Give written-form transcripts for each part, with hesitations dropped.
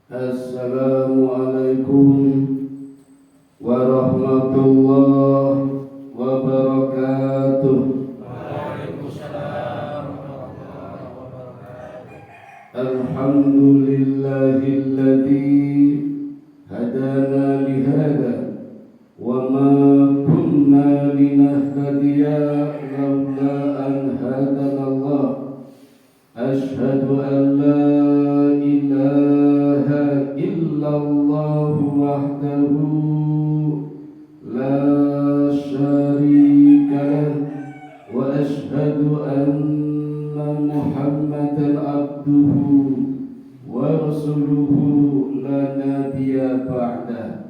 Assalamualaikum warahmatullahi wabarakatuh. Waalaikumsalam warahmatullahi wabarakatuh. Alhamdulillahilladzi hadana lihada wa ma kunna linahtadiya laula an hadana Allah. Asyhadu an la ilaha illallah wahdahu la syarika lah wa asyhadu anna Muhammadan abduhu wa rasuluhu la nabiyya ba'da.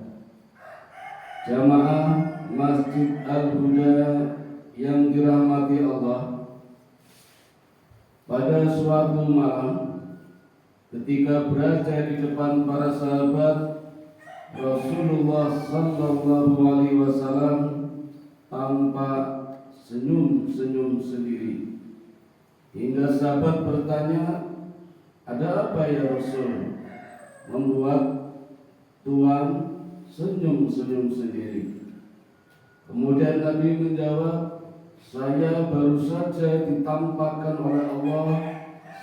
Jamaah Masjid Al-Huda yang dirahmati Allah, pada suatu malam ketika berada di depan para sahabat, Rasulullah sallallahu alaihi wasallam tampak senyum-senyum sendiri. Hingga sahabat bertanya, "Ada apa ya Rasul membuat Tuhan senyum-senyum sendiri?" Kemudian Nabi menjawab, "Saya baru saja ditampakkan oleh Allah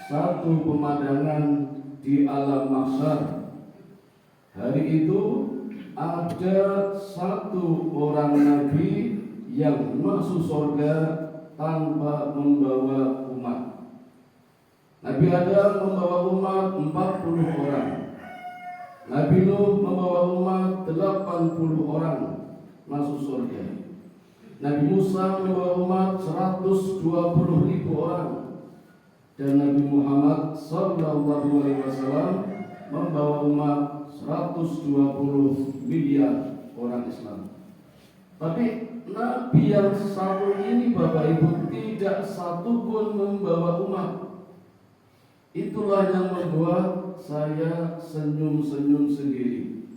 satu pemandangan di alam mahsyar. Hari itu ada satu orang nabi yang masuk surga tanpa membawa umat. Nabi Adam membawa umat 40 orang. Nabi Nuh membawa umat 80 orang masuk surga. Nabi Musa membawa umat 120.000 orang, dan Nabi Muhammad sallallahu alaihi wasallam membawa umat 120 miliar orang Islam. Tapi Nabi yang satu ini, Bapak Ibu, tidak satu pun membawa umat. Itulah yang membuat saya senyum-senyum sendiri.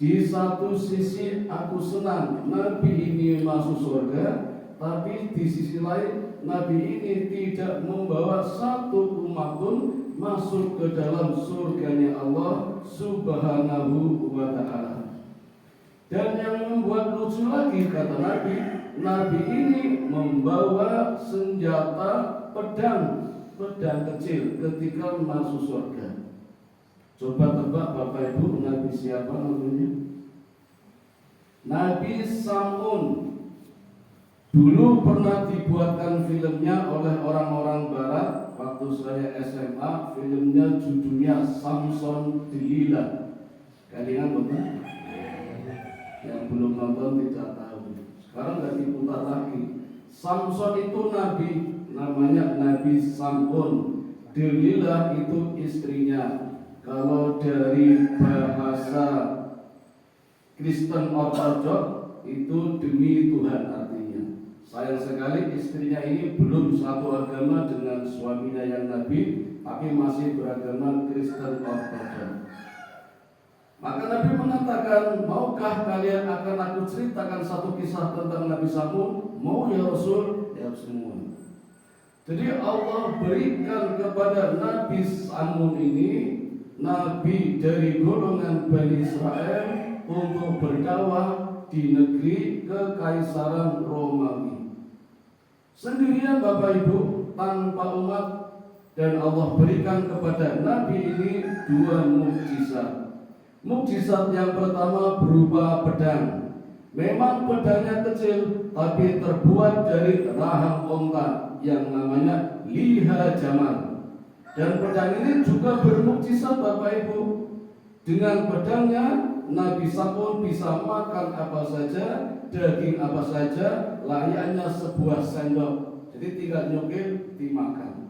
Di satu sisi aku senang Nabi ini masuk surga, tapi di sisi lain Nabi ini tidak membawa satu umat pun masuk ke dalam surganya Allah Subhanahu wa ta'ala. Dan yang membuat lucu lagi, kata Nabi, Nabi ini membawa senjata pedang kecil ketika masuk surga. Coba tebak Bapak Ibu, Nabi siapa namanya? Nabi Samun. Dulu pernah dibuatkan filmnya oleh orang-orang barat. Waktu saya SMA, filmnya judulnya Samson Delilah. Kalian nonton? Yang belum nonton tidak tahu. Sekarang nggak diputar lagi. Samson itu nabi, namanya Nabi Samun. Delilah itu istrinya. Kalau dari bahasa Kristen Ortodok itu demi Tuhan artinya. Sayang sekali istrinya ini belum satu agama dengan suaminya yang nabi, tapi masih beragama Kristen Ortodok. Maka Nabi mengatakan, "Maukah kalian akan aku ceritakan satu kisah tentang Nabi Samun?" "Mau ya Rasul?" Ya semua. Jadi Allah berikan kepada Nabi Samun ini, nabi dari golongan Bani Israel, untuk berdakwah di negeri Kekaisaran Romawi. Sendirian Bapak Ibu, tanpa umat, dan Allah berikan kepada nabi ini 2 mukjizat. Mukjizat yang pertama berupa pedang. Memang pedangnya kecil, tapi terbuat dari rahang onta yang namanya liha jamal. Dan pedang ini juga bermukjizat Bapak Ibu. Dengan pedangnya Nabi Samun bisa makan apa saja, daging apa saja, layaknya sebuah sendok. Jadi tinggal nyukir dimakan.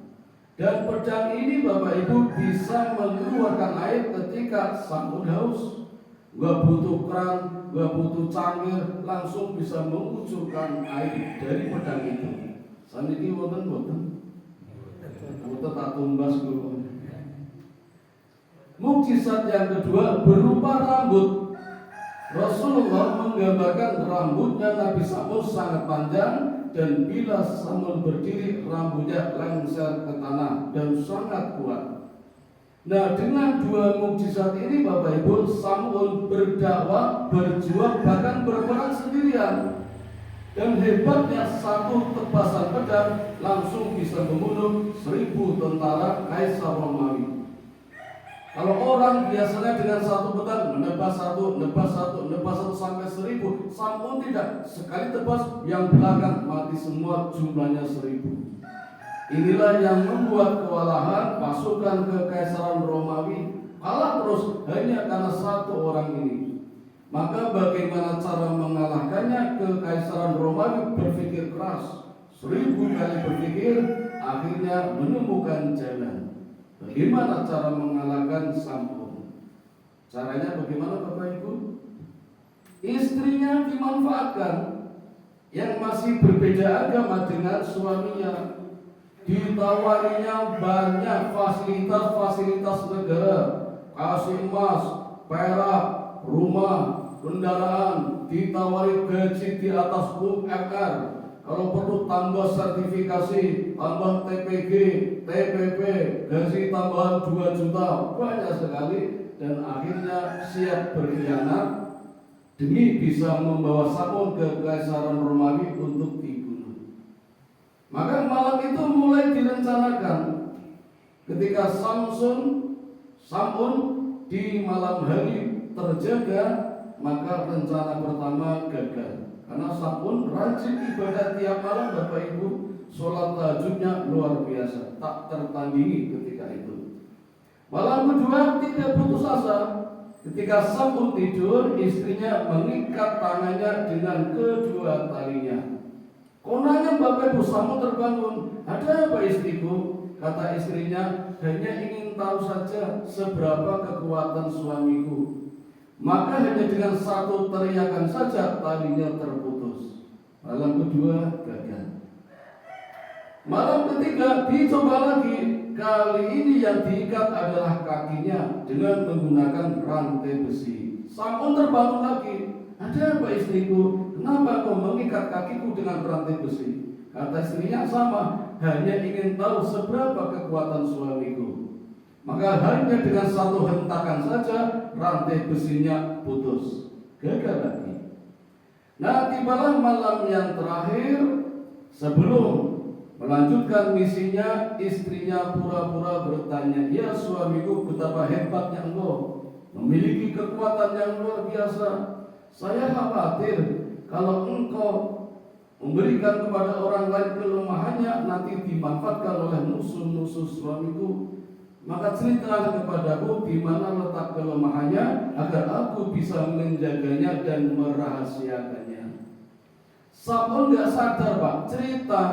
Dan pedang ini Bapak Ibu bisa mengeluarkan air ketika Samun haus. Gak butuh keran, gak butuh cangkir, langsung bisa mengucurkan air dari pedang itu. Saniki wonten. Kita tak tumbas dulu. Mukjizat yang kedua berupa rambut. Rasulullah menggambarkan rambutnya Nabi Samun sangat panjang, dan bila Samun berdiri rambutnya lengser ke tanah dan sangat kuat. Nah, dengan dua mukjizat ini Bapak Ibu, Sam'un berdakwah, berjuang, bahkan berperang sendirian. Dan hebatnya satu tebasan pedang langsung bisa membunuh 1000 tentara Kaisar Romawi. Kalau orang biasanya dengan satu pedang menebas satu sampai 1000, Sam'un tidak. Sekali tebas, yang belakang mati semua, jumlahnya 1000. Inilah yang membuat kewalahan pasukan kekaisaran Romawi kalah terus hanya karena satu orang ini. Maka bagaimana cara mengalahkannya? Kekaisaran Romawi berpikir keras, 1000 kali berpikir, akhirnya menemukan jalan. Bagaimana cara mengalahkan Sam'un? Caranya bagaimana Bapak Ibu? Istrinya dimanfaatkan, yang masih berbeda agama dengan suaminya. Ditawarinya banyak fasilitas-fasilitas negara, kasih emas, perak, rumah, kendaraan, ditawari gaji di atas UMR. Kalau perlu tambah sertifikasi, tambah TPG, TPP, gaji tambahan 2 juta, banyak sekali. Dan akhirnya siap berkhianat demi bisa membawa Sam'un ke Kekaisaran Romawi untuk dibunuh. Maka malam itu mulai direncanakan. Ketika Sam'un di malam hari terjaga, maka rencana pertama gagal. Karena Sam'un rajin ibadah tiap malam Bapak Ibu, sholat tahajudnya luar biasa, tak tertandingi ketika itu. Malam kedua tidak putus asa. Ketika Sam'un tidur, istrinya mengikat tangannya dengan kedua talinya. Konanya Bapak Ibu, Sam'un terbangun. Ada apa istriku? Kata istrinya, hanya ingin tahu saja seberapa kekuatan suamiku. Maka hanya dengan satu teriakan saja talinya terputus. Malam kedua gagal. Malam ketiga dicoba lagi. Kali ini yang diikat adalah kakinya dengan menggunakan rantai besi. Sam'un terbangun lagi. Ada apa istriku? Kenapa kau mengikat kakiku dengan rantai besi? Kata istrinya sama, hanya ingin tahu seberapa kekuatan suamiku. Maka hanya dengan satu hentakan saja rantai besinya putus. Gagal lagi. Nah, tibalah malam yang terakhir. Sebelum melanjutkan misinya, istrinya pura-pura bertanya, ya suamiku, betapa hebatnya engkau, memiliki kekuatan yang luar biasa. Saya khawatir kalau engkau memberikan kepada orang lain kelemahannya, nanti dimanfaatkan oleh musuh-musuh suamiku. Maka ceritalah kepadaku di mana letak kelemahannya, agar aku bisa menjaganya dan merahasiakannya. Sam'un gak sadar Pak, cerita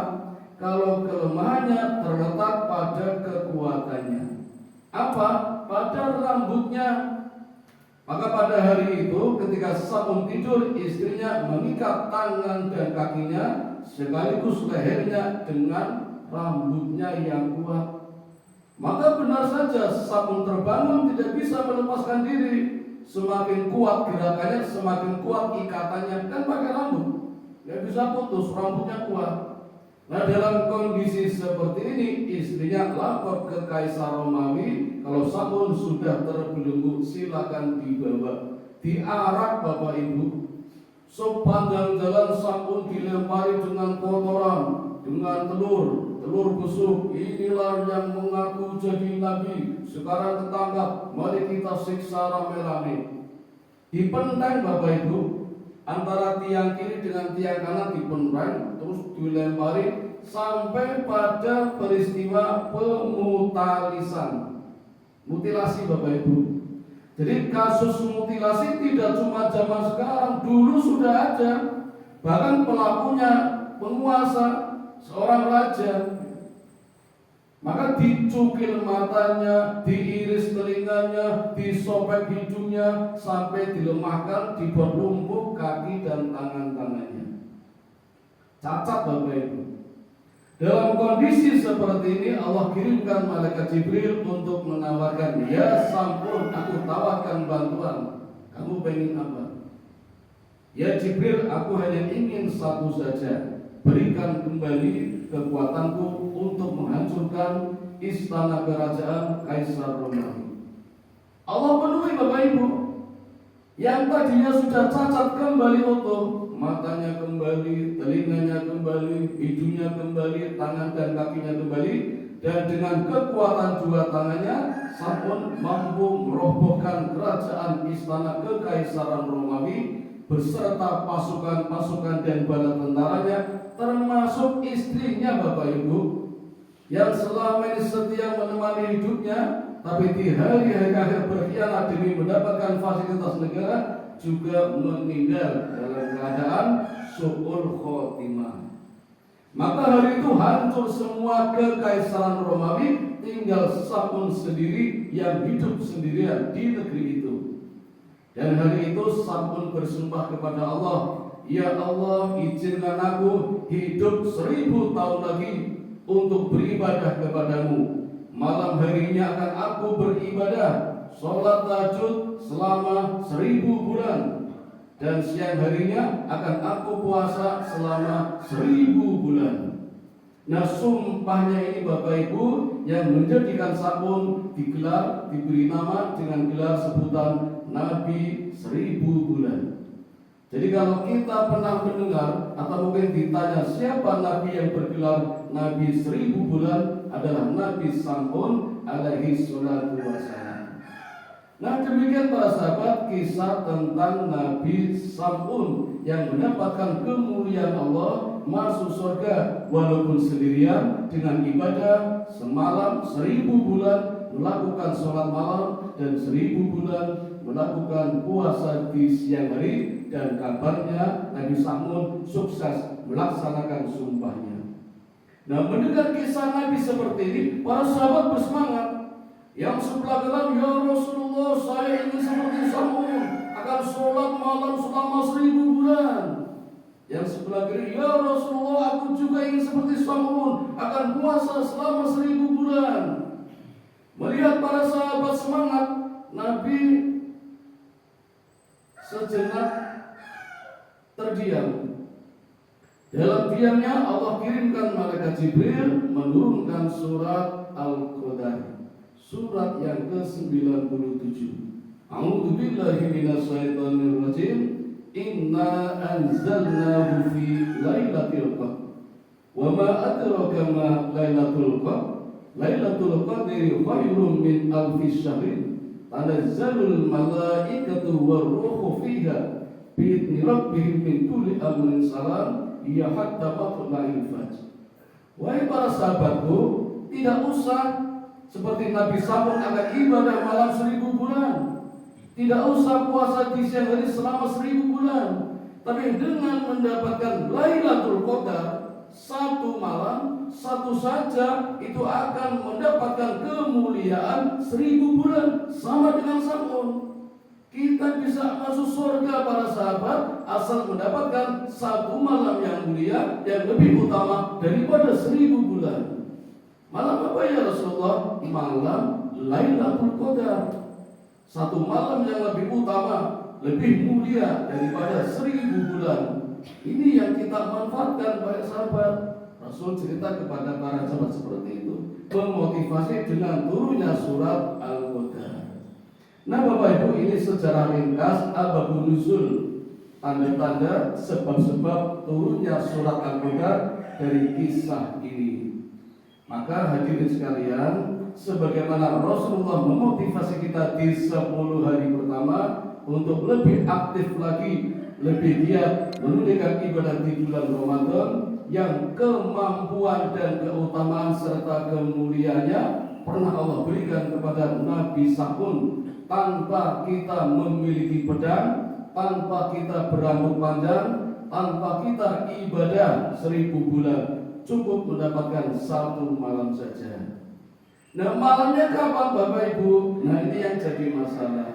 kalau kelemahannya terletak pada kekuatannya. Apa? Pada rambutnya. Maka pada hari itu ketika Sam'un tidur, istrinya mengikat tangan dan kakinya sekaligus lehernya dengan rambutnya yang kuat. Maka benar saja Sam'un terbangun tidak bisa melepaskan diri. Semakin kuat gerakannya, semakin kuat ikatannya. Kan pakai rambut, nggak bisa putus, rambutnya kuat. Nah, dalam kondisi seperti ini, istrinya lapor ke Kaisar Romawi, kalau Sam'un sudah terbelenggu, silakan dibawa, diarak Bapak Ibu. Sepanjang jalan Sam'un dilempari dengan kotoran, dengan telur busuk. Inilah yang mengaku jadi nabi, sekarang ketangkap, mari kita siksa rame-rame. Dipenteng Bapak Ibu, antara tiang kiri dengan tiang kanan dipenteng, terus dilempari sampai pada peristiwa pemutalisan, mutilasi Bapak Ibu. Jadi kasus mutilasi tidak cuma zaman sekarang, dulu sudah ada. Bahkan pelakunya penguasa, seorang raja. Maka dicukil matanya, diiris telinganya, disobek hidungnya, sampai dilemahkan, dibuat lumpuh kaki dan tangan-tangannya. Cacat Bapak Ibu. Dalam kondisi seperti ini, Allah kirimkan malaikat Jibril untuk menawarkan, ya Sam'un, aku tawarkan bantuan. Kamu pengen apa? Ya Jibril, aku hanya ingin satu saja, berikan kembali kekuatanku untuk menghancurkan istana kerajaan Kaisar Romawi. Allah penuhi Bapak Ibu. Yang tadinya sudah cacat kembali utuh, matanya kembali, telinganya kembali, hidungnya kembali, tangan dan kakinya kembali, dan dengan kekuatan dua tangannya Saul mampu merobohkan kerajaan istana kekaisaran Romawi beserta pasukan-pasukan dan bala tentaranya, termasuk istrinya Bapak Ibu, yang selama ini setia menemani hidupnya, tapi di hari-hari akhir berkhianat demi mendapatkan fasilitas negara, juga meninggal dalam keadaan su'ul khotimah. Maka hari itu hancur semua kekaisaran Romawi, tinggal Saul sendiri yang hidup sendirian di negeri itu. Dan hari itu Saul bersumpah kepada Allah, "Ya Allah, izinkan aku hidup 1000 tahun lagi untuk beribadah kepadamu. Malam harinya akan aku beribadah, sholat tahajud selama 1000 bulan. Dan siang harinya akan aku puasa selama 1000 bulan." Nah, sumpahnya ini Bapak Ibu yang menjadikan Saul diberi nama dengan gelar sebutan Nabi 1000 bulan. Jadi kalau kita pernah mendengar atau mungkin ditanya siapa Nabi yang bergelar Nabi 1000 bulan, adalah Nabi Saul alaihi salatu wassalam. Nah, demikian para sahabat kisah tentang Nabi Saul yang mendapatkan kemuliaan Allah, masuk surga walaupun sendirian dengan ibadah semalam 1000 bulan, melakukan sholat malam, dan 1000 bulan melakukan puasa di siang hari. Dan kabarnya Nabi Saul sukses melaksanakan sumpahnya. Nah, mendengar kisah Nabi seperti ini, para sahabat bersemangat. Yang sebelah kanan, "Ya Rasulullah, saya ingin seperti Saul, akan sholat malam selama 1000 bulan." Yang sebelah kiri, "Ya Rasulullah, aku juga ingin seperti Saul, akan puasa selama 1000 bulan." Melihat para sahabat semangat, Nabi sejenak terdiam. Dalam diamnya Allah kirimkan malaikat Jibril menurunkan surat Al-Qadar, surat yang ke-97. A'udzu billahi minasyaitonir rajim. Inna anzalnahu fi lailatul qadr. Wa ma adraka ma lailatul qadr. Lailatul qadri khairum min alfi syahrin. Tanazzalul malaikatu war-ruhu fiha bi'idni rabbihim min kulli amrin salam ya hatta matla'il fajr. Wahai para sahabatku, tidak usah seperti Nabi Saul akan ibadah malam 1000 bulan, tidak usah puasa di siang hari selama 1000 bulan, tapi dengan mendapatkan Lailatul Qadar, satu malam, satu saja, itu akan mendapatkan kemuliaan 1000 bulan, sama dengan Saul. Kita bisa masuk surga para sahabat asal mendapatkan satu malam yang mulia yang lebih utama daripada 1000 bulan. Malam apa ya Rasulullah? Malam Lailatul Qadar. Satu malam yang lebih utama, lebih mulia daripada 1000 bulan. Ini yang kita manfaatkan para sahabat. Rasul cerita kepada para sahabat seperti itu, memotivasi dengan turunnya surat Al-Qadar. Nah Bapak Ibu, ini secara ringkas asbabun nuzul, tanda-tanda sebab-sebab turunnya surat Al-Qadar dari kisah ini. Maka hadirin sekalian, sebagaimana Rasulullah memotivasi kita di 10 hari pertama untuk lebih aktif lagi, lebih giat menunaikan ibadah di bulan Ramadan yang kemampuan dan keutamaan serta kemuliaannya pernah Allah berikan kepada Nabi Saul. Tanpa kita memiliki pedang, tanpa kita berambut panjang, tanpa kita ibadah 1000 bulan, cukup mendapatkan satu malam saja. Nah, malamnya kapan Bapak Ibu? Nah, ini yang jadi masalah.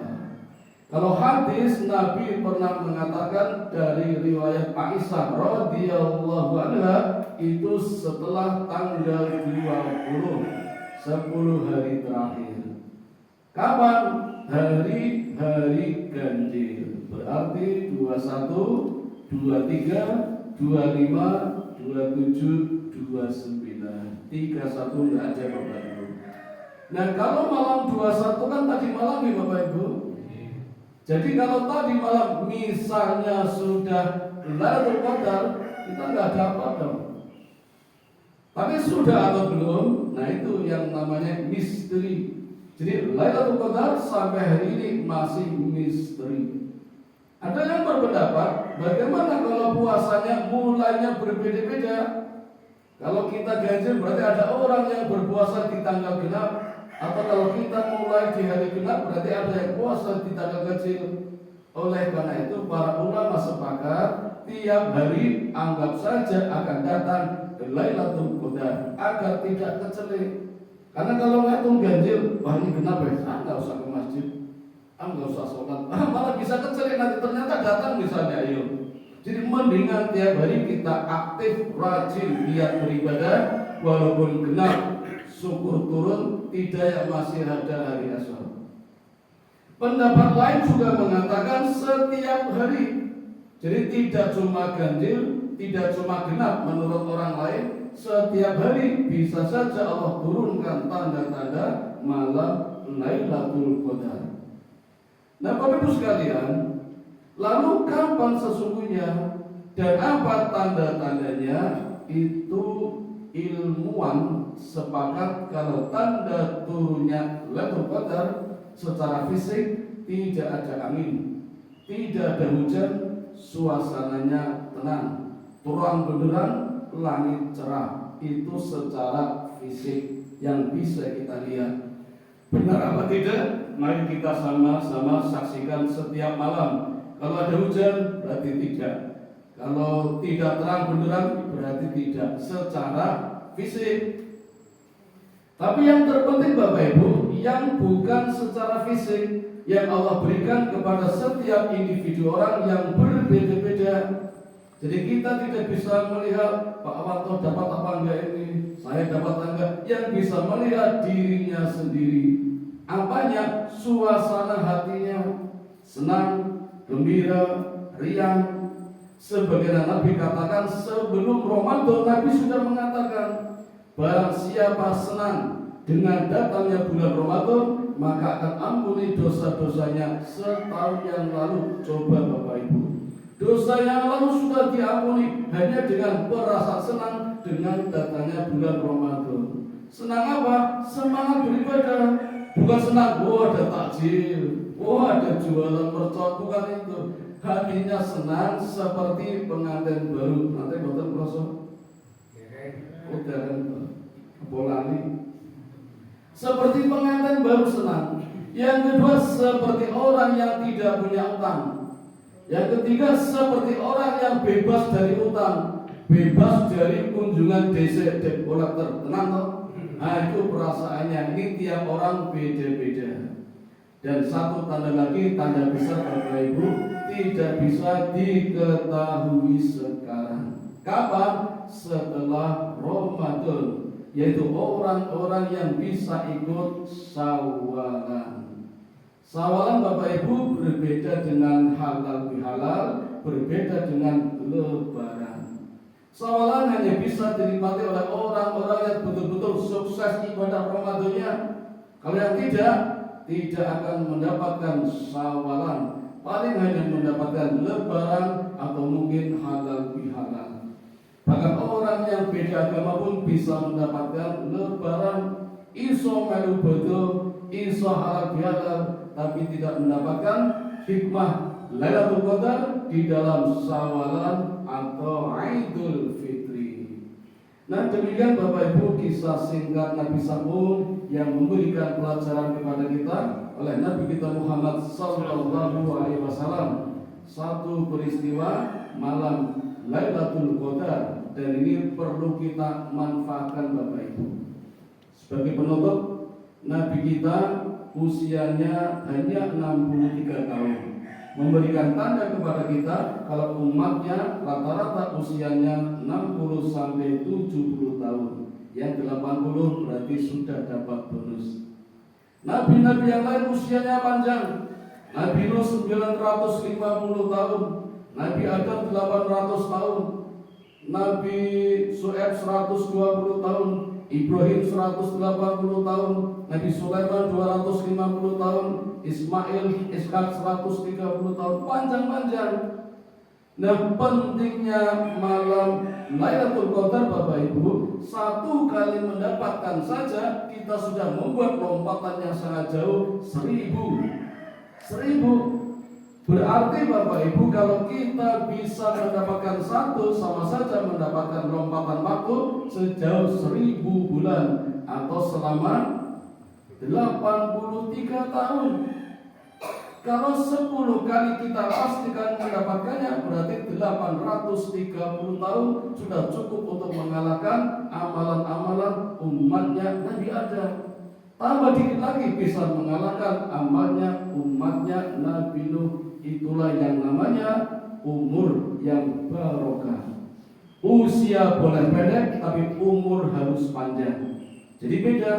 Kalau hadis, Nabi pernah mengatakan dari riwayat Aisyah radhiyallahu anha, itu setelah tanggal 20, 10 hari terakhir. Kapan? Hari-hari ganjil. Berarti 21, 23, 25, 27, 29, 31 enggak ada Bapak Ibu. Nah kalau malam 21 kan tadi malam ya Bapak Ibu. Jadi kalau tadi malam misalnya sudah Lailatul Qadar, kita nggak dapat dong. Tapi sudah atau belum, nah itu yang namanya misteri. Jadi Lailatul Qadar sampai hari ini masih misteri. Ada yang berpendapat, bagaimana kalau puasanya mulainya berbeda-beda? Kalau kita ganjil berarti ada orang yang berpuasa di tanggal genap, atau kalau kita mulai di hari genap berarti ada yang puasa di tanggal kecil. Oleh karena itu para ulama sepakat tiap hari anggap saja akan datang Lailatul Qadar agar tidak kecelik. Karena kalau ngitung ganjil, wah ini genap ya, nggak usah ke masjid, nggak usah sholat, malah bisa kecelik nanti ternyata datang misalnya. Ayo. Jadi mendingan tiap hari kita aktif, rajin, giat beribadah, walaupun genap, syukur turun, tidak masih ada hari esok. Pendapat lain juga mengatakan setiap hari. Jadi tidak cuma ganjil, tidak cuma genap menurut orang lain, setiap hari bisa saja Allah turunkan tanda-tanda malam Lailatul Qadar. Nah Bapak Ibu sekalian, lalu kapan sesungguhnya dan apa tanda-tandanya? Itu ilmuwan sepakat kalau tanda turunnya Lailatul Qadar secara fisik tidak ada angin, tidak ada hujan, suasananya tenang, terang benderang, langit cerah. Itu secara fisik yang bisa kita lihat. Benar apa tidak? Mari kita sama-sama saksikan setiap malam. Kalau ada hujan berarti tidak. Kalau tidak terang benderang berarti tidak secara fisik. Tapi yang terpenting Bapak Ibu, yang bukan secara fisik, yang Allah berikan kepada setiap individu orang yang berbeda-beda. Jadi kita tidak bisa melihat Pak Awanto dapat apa enggak ini, saya dapat enggak. Yang bisa melihat dirinya sendiri. Apanya? Suasana hatinya senang, gembira, riang. Sebagaimana Nabi katakan sebelum Ramadan, Nabi sudah mengatakan, barang siapa senang dengan datangnya bulan Ramadan, maka akan ampuni dosa-dosanya setahun yang lalu. Coba Bapak Ibu, dosa yang lalu sudah diampuni hanya dengan perasaan senang dengan datangnya bulan Ramadan. Senang apa? Semangat beribadah. Bukan senang, ada takjil, ada jualan mercon, bukan itu. Hatinya senang seperti pengantin baru. Nanti boten kroso. Bolani. Seperti pengantin baru senang. Yang kedua seperti orang yang tidak punya utang. Yang ketiga seperti orang yang bebas dari utang, bebas dari kunjungan DC debt collector. Tenang toh? Nah itu perasaannya. Ini tiap orang beda-beda. Dan satu tanda lagi, tanda besar Bapak Ibu, tidak bisa diketahui sekarang. Kapan? Setelah Ramadan, yaitu orang-orang yang bisa ikut sawalan. Sawalan Bapak Ibu berbeda dengan halal bihalal, berbeda dengan lebaran. Sawalan hanya bisa dinikmati oleh orang-orang yang betul-betul sukses ibadah Ramadannya. Kalau yang tidak akan mendapatkan sawalan, paling hanya mendapatkan lebaran atau mungkin halal bihalal. Bahkan orang yang beda agama pun bisa mendapatkan lebaran, iso melu bodo, iso halal bihalal, tapi tidak mendapatkan hikmah Lailatul Qadar di dalam sawalan atau Idul Fitri. Nah demikian Bapak Ibu kisah singkat Nabi Samun yang memberikan pelajaran kepada kita oleh Nabi kita Muhammad Sallallahu Alaihi Wasallam. Satu peristiwa malam Lailatul Qadar, dan ini perlu kita manfaatkan Bapak Ibu. Sebagai penutup, Nabi kita usianya hanya 63 tahun, memberikan tanda kepada kita kalau umatnya rata-rata usianya 60 sampai 70 tahun. Yang 80 berarti sudah dapat bonus. Nabi-nabi yang lain usianya panjang. Nabi Nuh 950 tahun, Nabi Adam 800 tahun, Nabi Su'aib 120 tahun, Ibrahim 180 tahun, Nabi Sulaiman 250 tahun, Ismail, Ishak 130 tahun, panjang-panjang. Nah, pentingnya malam Lailatul Qadar Bapak Ibu, satu kali mendapatkan saja kita sudah membuat lompatan yang sangat jauh, 1000. Berarti Bapak Ibu, kalau kita bisa mendapatkan satu, sama saja mendapatkan lompatan waktu sejauh 1000 bulan atau selama 83 tahun. Kalau 10 kali kita pastikan mendapatkannya, berarti 830 tahun sudah cukup untuk mengalahkan amalan-amalan umatnya Nabi Adam. Tambah dikit lagi bisa mengalahkan amalnya umatnya Nabi Nuh. Itulah yang namanya umur yang barokah. Usia boleh pendek, tapi umur harus panjang. Jadi beda,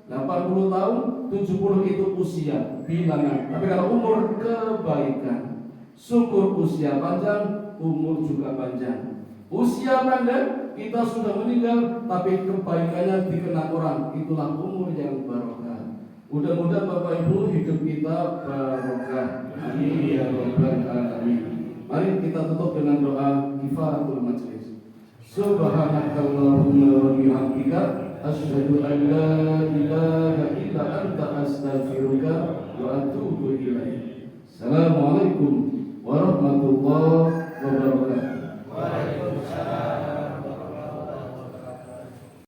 80 tahun, 70 itu usia bilangan. Tapi kalau umur kebaikan, syukur usia panjang, umur juga panjang. Usia pendek, kita sudah meninggal, tapi kebaikannya dikenang orang. Itulah umur yang barokah. Mudah-mudahan Bapak Ibu hidup kita barokah. Amin ya rabbal alamin. Mari kita tutup dengan doa kifaratul majlis. Subhanakallahumma wa bihamdika asyhadu an la ilaha illa anta astaghfiruka wa atubu ilaik. Assalamualaikum warahmatullahi wabarakatuh. Waalaikumsalam.